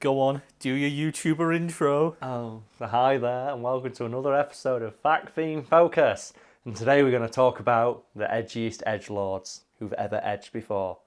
Go on, do your YouTuber intro. Oh, so hi there, and welcome to another episode of Fact Theme Focus. And today we're going to talk about the edgiest edgelords who've ever edged before.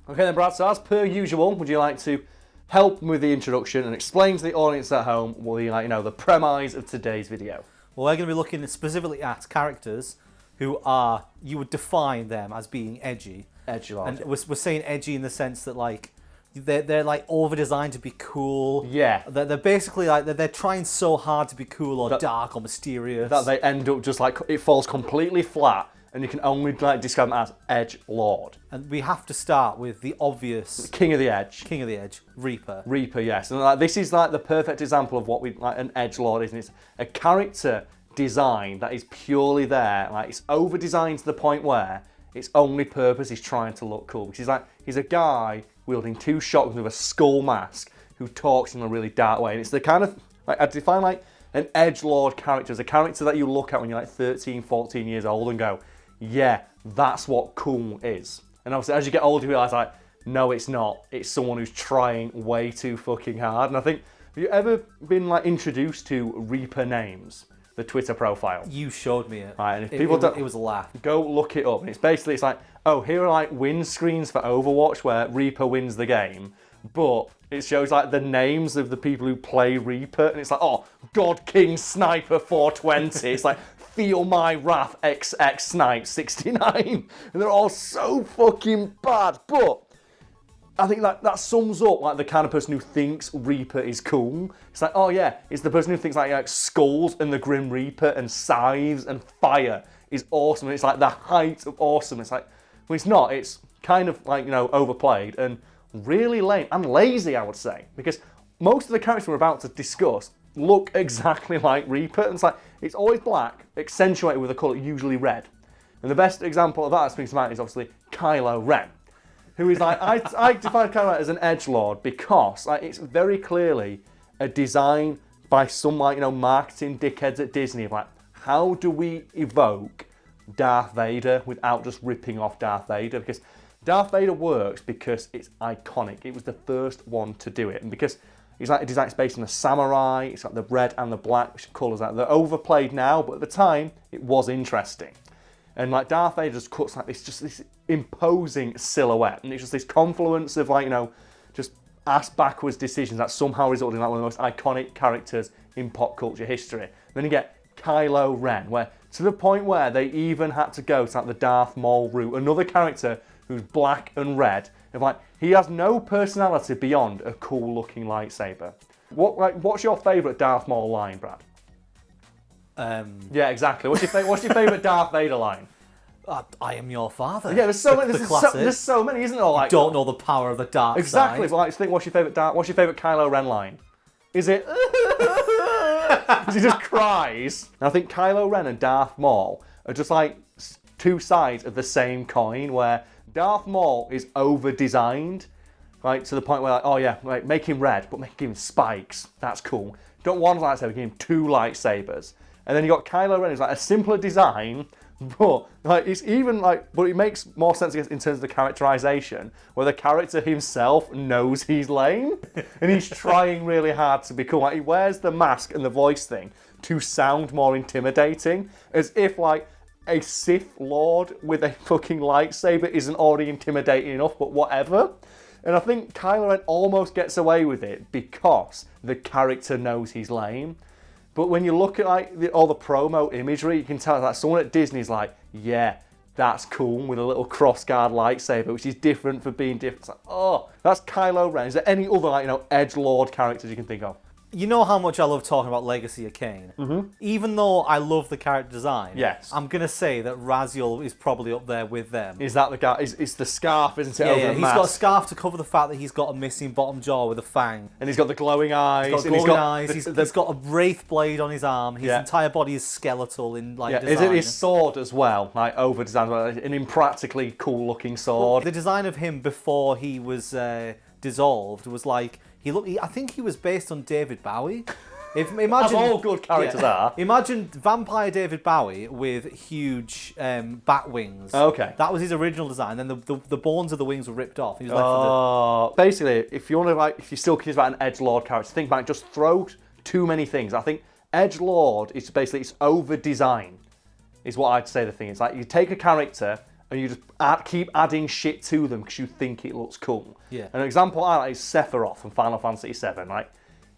Okay then, Brad, so as per usual, would you like to help with the introduction and explain to the audience at home the premise of today's video? Well, we're going to be looking specifically at characters who are, you would define them as being edgy. Edgelords. And we're saying edgy in the sense that like they're like over designed to be cool. Yeah. They're basically like they're trying so hard to be cool or dark or mysterious that they end up just like it falls completely flat, and you can only like describe them as edgelord. And we have to start with the obvious King of the Edge. King of the Edge, Reaper. Reaper, yes. And like this is like the perfect example of what we like an edgelord is, and it's a character design that is purely there. Like it's over designed to the point where its only purpose is trying to look cool. Because he's a guy wielding two shotguns with a skull mask who talks in a really dark way. And it's the kind of, like, I define like an edgelord character as a character that you look at when you're like 13, 14 years old and go, yeah, that's what cool is. And obviously as you get older you realise like, no it's not. It's someone who's trying way too fucking hard. And I think, have you ever been like introduced to Reaper names? The Twitter profile. You showed me it. Right, and if people don't, it was a laugh. Go look it up. And it's like, oh, here are like win screens for Overwatch where Reaper wins the game, but it shows like the names of the people who play Reaper, and it's like, oh, God King Sniper 420. It's like Feel My Wrath XX Snipe 69, and they're all so fucking bad. But I think that sums up like the kind of person who thinks Reaper is cool. It's like, oh yeah, it's the person who thinks like skulls and the Grim Reaper and scythes and fire is awesome. And it's like the height of awesome. It's like, well, it's not. It's kind of like, overplayed and really lame and lazy, I would say, because most of the characters we're about to discuss look exactly like Reaper. And it's like, it's always black, accentuated with a colour usually red. And the best example of that that springs to mind is obviously Kylo Ren, who is like, I define Kylo Ren as an edgelord because like it's very clearly a design by some marketing dickheads at Disney of like, how do we evoke Darth Vader without just ripping off Darth Vader? Because Darth Vader works because it's iconic. It was the first one to do it, and because it's like a design based on the samurai. It's got the red and the black colours that they're overplayed now, but at the time it was interesting. And like Darth Vader just cuts like this imposing silhouette, and it's just this confluence of just ass backwards decisions that somehow result in like one of the most iconic characters in pop culture history. And then you get Kylo Ren, where to the point where they even had to go to like the Darth Maul route, another character who's black and red, and like he has no personality beyond a cool looking lightsaber. What's your favourite Darth Maul line, Brad? Yeah, exactly. What's your favourite Darth Vader line? I am your father. Yeah, there's so many. The There's so many, isn't there? Like, don't know the power of the dark exactly. side. But like, think, what's your favourite Kylo Ren line? Is it? He just cries. And I think Kylo Ren and Darth Maul are just like two sides of the same coin, where Darth Maul is over designed, right, to the point where like, oh yeah, like make him red, but make him spikes. That's cool. Don't one lightsaber, give him two lightsabers. And then you got Kylo Ren, who's like a simpler design, but like it's even like, but it makes more sense in terms of the characterization, where the character himself knows he's lame, and he's trying really hard to be cool. Like he wears the mask and the voice thing to sound more intimidating, as if like a Sith Lord with a fucking lightsaber isn't already intimidating enough, but whatever. And I think Kylo Ren almost gets away with it because the character knows he's lame. But when you look at like all the promo imagery, you can tell that someone at Disney's like, yeah, that's cool with a little crossguard lightsaber, which is different for being different. It's like, oh, that's Kylo Ren. Is there any other edgelord characters you can think of? You know how much I love talking about Legacy of Kain? Mm-hmm. Even though I love the character design, yes, I'm going to say that Raziel is probably up there with them. Is that the guy? It's the scarf, isn't it? Yeah, he's got a scarf to cover the fact that he's got a missing bottom jaw with a fang. And he's got the glowing eyes. He's got a wraith blade on his arm. His entire body is skeletal in design. Is it his sword as well? Like over designed, an impractically cool looking sword. The design of him before he was dissolved was like, I think he was based on David Bowie. Imagine As all good characters are. Imagine Vampire David Bowie with huge bat wings. Okay. That was his original design. Then the bones of the wings were ripped off. He was left with Basically, if you want to if you're still confused about an edgelord character, think about it, just throw too many things. I think edgelord is basically it's over design, is what I'd say the thing is. Like you take a character and you just keep adding shit to them because you think it looks cool. Yeah. An example I like is Sephiroth from Final Fantasy VII. Like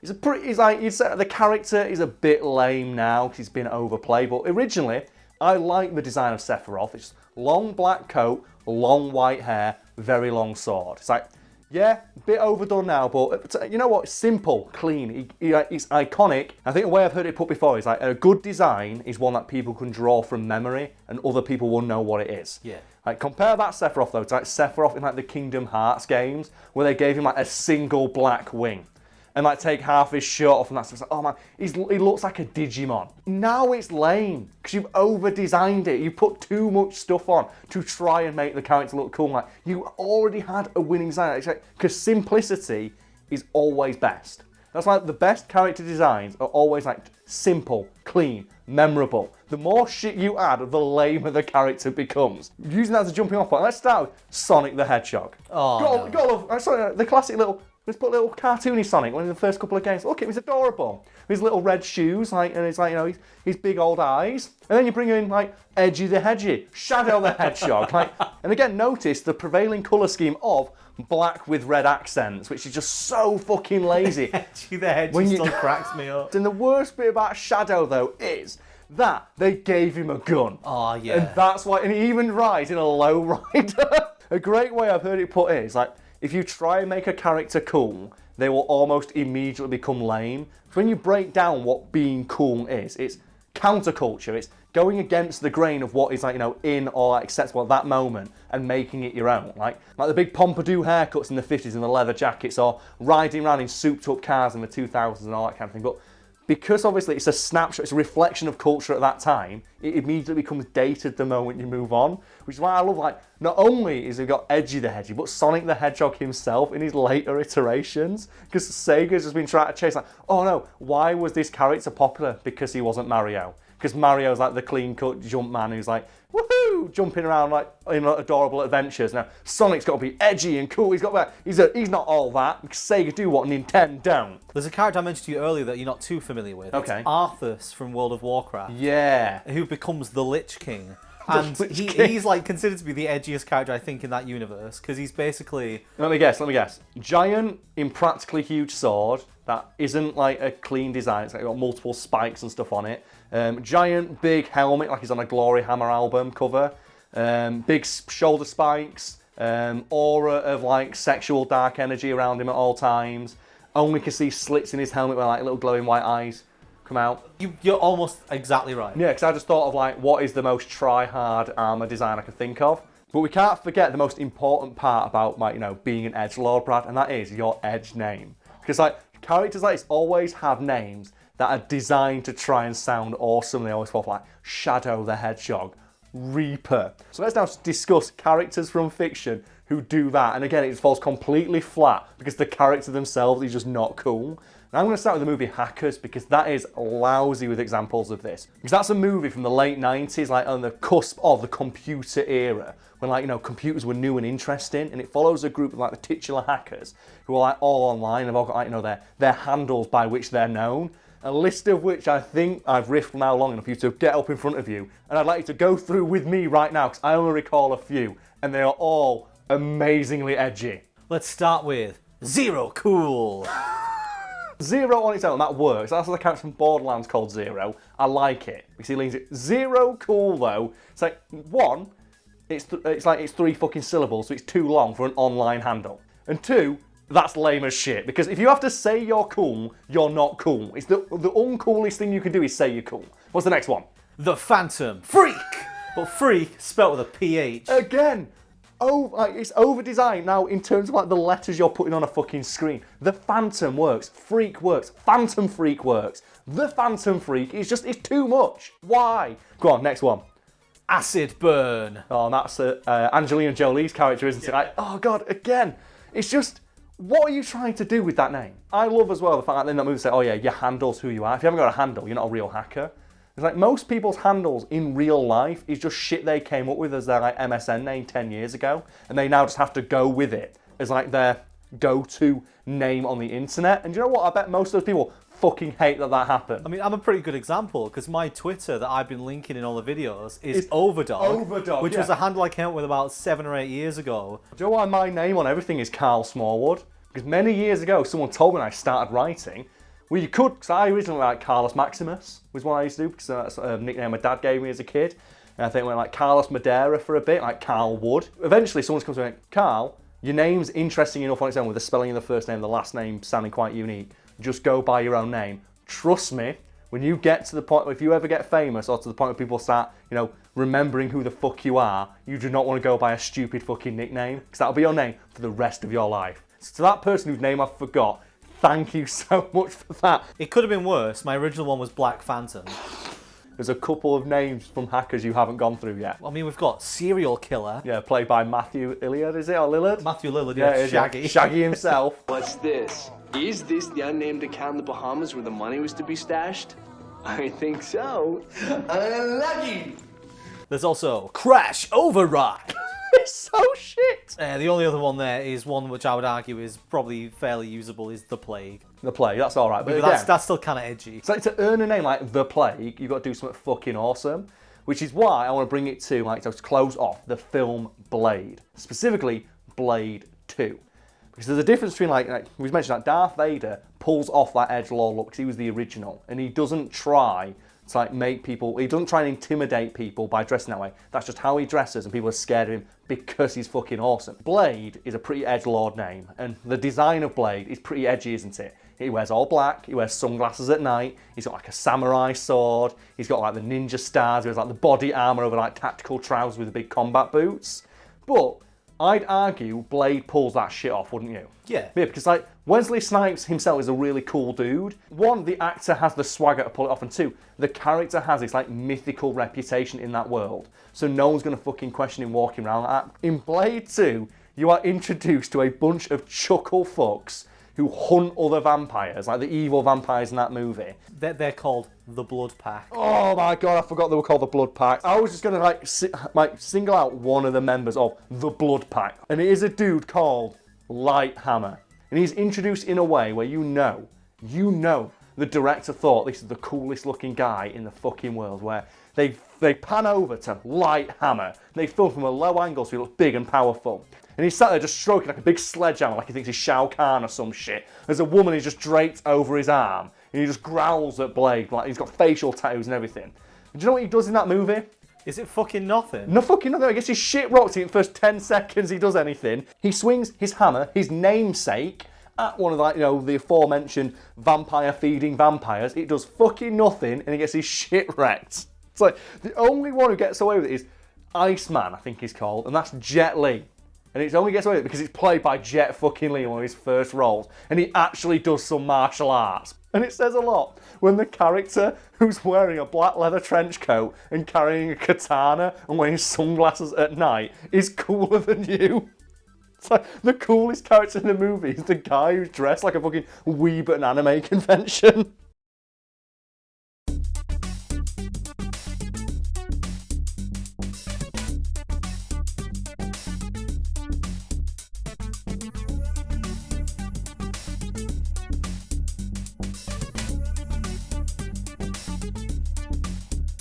the character is a bit lame now because he's been overplayed, but originally I like the design of Sephiroth. It's long black coat, long white hair, very long sword. It's like, yeah, a bit overdone now, but you know what? Simple, clean. It's iconic. I think the way I've heard it put before is like a good design is one that people can draw from memory, and other people will know what it is. Yeah. Like compare that Sephiroth though to like Sephiroth in like the Kingdom Hearts games, where they gave him like a single black wing. And like take half his shirt off and that's like, oh man, he looks like a Digimon. Now it's lame because you've over-designed it. You put too much stuff on to try and make the character look cool. Like you already had a winning design. Because simplicity is always best. That's like the best character designs are always like simple, clean, memorable. The more shit you add, the lamer the character becomes. Using that as a jumping off point, let's start with Sonic the Hedgehog. Oh, The classic little. Let's put a little cartoony Sonic, one of the first couple of games. Look, it was adorable. His little red shoes, and it's like, his big old eyes. And then you bring in, like, Edgy the Hedgy, Shadow the Hedgehog. And again, notice the prevailing colour scheme of black with red accents, which is just so fucking lazy. Edgy the Hedgy still cracks me up. And the worst bit about Shadow, though, is that they gave him a gun. Oh, yeah. And that's why, and he even rides in a low rider. A great way I've heard it put is, like, if you try and make a character cool, they will almost immediately become lame. So when you break down what being cool is, it's counterculture. It's going against the grain of what is in or acceptable at that moment and making it your own. Like the big pompadour haircuts in the 50s and the leather jackets, or riding around in souped up cars in the 2000s and all that kind of thing. But because obviously it's a snapshot, it's a reflection of culture at that time, it immediately becomes dated the moment you move on. Which is why I love, not only is he got Edgy the Hedgy, but Sonic the Hedgehog himself in his later iterations. Because Sega's just been trying to chase, oh no, why was this character popular? Because he wasn't Mario. Because Mario's like the clean-cut jump man who's like, woohoo, jumping around in adorable adventures. Now, Sonic's got to be edgy and cool. He's not all that. Because Sega do what Nintendo don't. There's a character I mentioned to you earlier that you're not too familiar with. Okay. It's Arthas from World of Warcraft. Yeah. Who becomes the Lich King. And he's considered to be the edgiest character, I think, in that universe, because he's basically... Let me guess. Giant, impractically huge sword that isn't a clean design. It's got multiple spikes and stuff on it. Giant, big helmet, like he's on a Glory Hammer album cover. Big shoulder spikes. Aura of sexual dark energy around him at all times. Only can see slits in his helmet with little glowing white eyes come out. You're almost exactly right. Yeah, because I just thought of what is the most try-hard armor design I could think of. But we can't forget the most important part about being an edgelord, Brad, and that is your edge name. Because characters like this always have names that are designed to try and sound awesome. They always fall Shadow the Hedgehog, Reaper. So let's now discuss characters from fiction who do that. And again, it falls completely flat because the character themselves is just not cool. And I'm going to start with the movie Hackers because that is lousy with examples of this. Because that's a movie from the late 90s, on the cusp of the computer era, when computers were new and interesting, and it follows a group of the titular hackers who are all online and have all got their handles by which they're known. A list of which I think I've riffed now long enough for you to get up in front of you, and I'd like you to go through with me right now because I only recall a few, and they are all amazingly edgy. Let's start with Zero Cool. Zero on its own, that works. That's the character from Borderlands called Zero. I like it because he leans it. Zero Cool though. It's one, it's 3 fucking syllables, so it's too long for an online handle. And 2, that's lame as shit because if you have to say you're cool, you're not cool. It's the uncoolest thing you can do is say you're cool. What's the next one? The Phantom Freak. But freak spelt with a PH. Again. It's over-designed now in terms of the letters you're putting on a fucking screen. The Phantom works, Freak works, Phantom Freak works. The Phantom Freak is it's too much. Why? Go on, next one. Acid Burn. Oh, that's Angelina Jolie's character, isn't it? Oh God, again, it's just, What are you trying to do with that name? I love as well the fact that in that movie say, oh yeah, your handle's who you are. If you haven't got a handle, you're not a real hacker. It's like most people's handles in real life is just shit they came up with as their like MSN name 10 years ago, and they now just have to go with it as like their go-to name on the internet. And you know what? I bet most of those people fucking hate that happened. I mean, I'm a pretty good example because my Twitter that I've been linking in all the videos is Overdog, which was a handle I came up with about 7 or 8 years ago. Do you know why my name on everything is Karl Smallwood? Because many years ago, someone told me when I started writing, well, you could, because I originally like Carlos Maximus was what I used to do, because that's a nickname my dad gave me as a kid. And I think I went like Carlos Madeira for a bit, like Karl Wood. Eventually, someone comes to me like, Karl, your name's interesting enough on its own with the spelling of the first name, the last name sounding quite unique. Just go by your own name. Trust me, when you get to the point, if you ever get famous or to the point where people start, you know, remembering who the fuck you are, you do not want to go by a stupid fucking nickname, because that'll be your name for the rest of your life. So to that person whose name I forgot, thank you so much for that. It could have been worse. My original one was Black Phantom. There's a couple of names from hackers you haven't gone through yet. I mean, we've got Serial Killer. Yeah, played by Matthew Lillard, is it? Or Lillard? Matthew Lillard, yeah, Shaggy. Shaggy himself. What's this? Is this the unnamed account in the Bahamas where the money was to be stashed? I think so. Unlucky! There's also Crash Override. It's so shit. The only other one there is one which I would argue is probably fairly usable, is The Plague. The Plague, that's all right. But again, that's still kind of edgy. So to earn a name like The Plague, you've got to do something fucking awesome, which is why I want to bring it to, like, to close off the film Blade. Specifically, Blade 2. Because there's a difference between, like we mentioned, that Darth Vader pulls off that edgelord look because he was the original, and he doesn't try to like make people, he doesn't try and intimidate people by dressing that way. That's just how he dresses, and people are scared of him because he's fucking awesome. Blade is a pretty edgelord name, and the design of Blade is pretty edgy, isn't it? He wears all black, he wears sunglasses at night, he's got like a samurai sword, he's got like the ninja stars, he has like the body armour over like tactical trousers with the big combat boots. But I'd argue Blade pulls that shit off, wouldn't you? Yeah. Yeah, because like Wesley Snipes himself is a really cool dude. One, the actor has the swagger to pull it off, and two, the character has this like mythical reputation in that world. So no one's gonna fucking question him walking around like that. In Blade 2, you are introduced to a bunch of chuckle fucks who hunt other vampires, like the evil vampires in that movie. They're called the Blood Pack. Oh my god, I forgot they were called the Blood Pack. I was just gonna like single out one of the members of the Blood Pack, and it is a dude called Lighthammer, and he's introduced in a way where you know the director thought this is the coolest looking guy in the fucking world, where they pan over to Lighthammer, they film from a low angle so he looks big and powerful. And he's sat there just stroking like a big sledgehammer, like he thinks he's Shao Kahn or some shit. There's a woman who's just draped over his arm, and he just growls at Blade, like he's got facial tattoos and everything. And do you know what he does in that movie? Is it fucking nothing? No fucking nothing. I guess he's shit rocked in the first 10 seconds he does anything. He swings his hammer, his namesake, at one of the, like, you know, the aforementioned vampire feeding vampires. It does fucking nothing, and he gets his shit wrecked. It's like, the only one who gets away with it is Iceman, I think he's called, and that's Jet Li. And it only gets away with it because it's played by Jet fucking Li in one of his first roles. And he actually does some martial arts. And it says a lot when the character who's wearing a black leather trench coat and carrying a katana and wearing sunglasses at night is cooler than you. It's like the coolest character in the movie is the guy who's dressed like a fucking weeb at an anime convention.